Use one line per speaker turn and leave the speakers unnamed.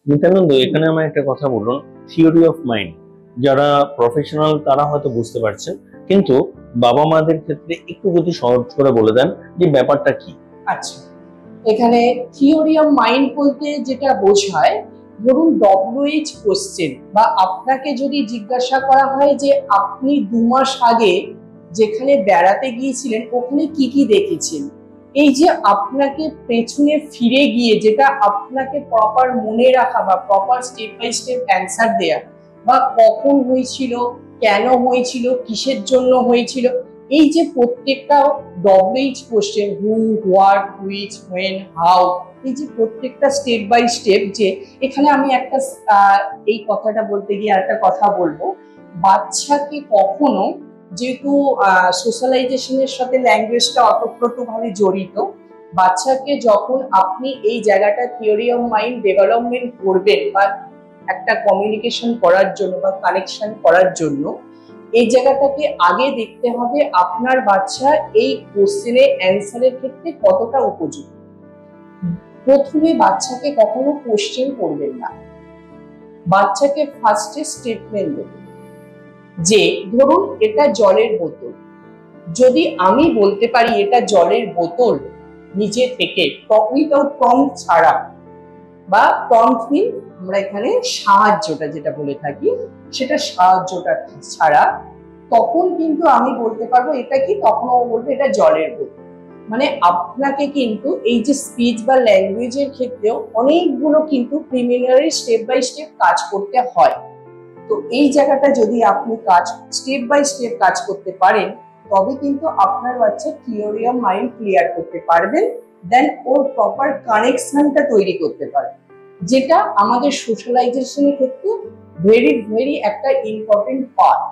নিত্যানন্দ, এখানে আমার একটা কথা বলুন। থিওরি অফ মাইন্ড, যারা প্রফেশনাল তারা হয়তো বুঝতে পারছেন, কিন্তু বাবা মাদের ক্ষেত্রে একটু যদি সহজ করে বলে দেন যে ব্যাপারটা কি।
আচ্ছা, এখানে থিওরি অফ মাইন্ড বলতে যেটা বোঝায়, ধরুন WH কোশ্চেন বা আপনাকে যদি জিজ্ঞাসা করা হয় যে আপনি 2 মাস আগে যেখানে বেড়াতে গিয়েছিলেন ওখানে কি কি দেখেছেন, এই যে আপনাকে পেছনে ফিরে গিয়ে যেটা আপনাকে প্রপার মনে রাখা বা proper step by step answer দেয়া, বা কখন হয়েছিল, কেন হয়েছিল, কিসের জন্য হয়েছিল, এই যে প্রত্যেকটা WH question, who, what, which, when, how, এই যে প্রত্যেকটা স্টেপ বাই স্টেপ, যে এখানে আমি একটা এই কথাটা বলতে গিয়ে আরেকটা কথা বলবো। বাচ্চাকে কখনো, যেহেতু সোশ্যালাইজেশনের সাথে ল্যাঙ্গুয়েজটা অতপ্রতভাবে জড়িত, বাচ্চাকে যখন আপনি এই জায়গাটা থিওরি অফ মাইন্ড ডেভেলপমেন্ট করবেন বা একটা কমিউনিকেশন করার জন্য বা কানেকশন করার জন্য, এই জায়গাটাকে আগে দেখতে হবে আপনার বাচ্চা এই কোশ্চেনে অ্যান্সারের ক্ষেত্রে কতটা উপযুক্ত। প্রথমে বাচ্চাকে কখনো কোশ্চেন করবেন না, বাচ্চাকে ফার্স্টে স্টেটমেন্ট দেবেন যে ধরুন এটা জলের বোতল। যদি আমি বলতে পারি এটা জলের বোতল নিজে থেকে, উইথাউট প্রম্পট ছাড়া, বা প্রম্পট মিন আমরা এখানে সাহায্যটা যেটা বলে থাকি সেটা সাহায্যটা ছাড়া, তখন কিন্তু আমি বলতে পারবো এটা কি, তখন ও বলবে এটা জলের বোতল। মানে আপনাকে কিন্তু এই যে স্পিচ বা ল্যাঙ্গুয়েজের ক্ষেত্রেও অনেকগুলো কিন্তু প্রিলিমিনারি স্টেপ বাই স্টেপ কাজ করতে হয়। তো এই জায়গাটা যদি আপনি স্টেপ বাই স্টেপ কাজ করতে পারেন, তবে কিন্তু আপনার বাচ্চা থিওরি অফ মাইন্ড ক্লিয়ার করতে পারবেন, দেন ওর প্রপার কানেকশনটা তৈরি করতে পারবে, যেটা আমাদের সোশ্যালাইজেশনের ক্ষেত্রে ভেরি ভেরি একটা ইম্পর্টেন্ট পার্ট।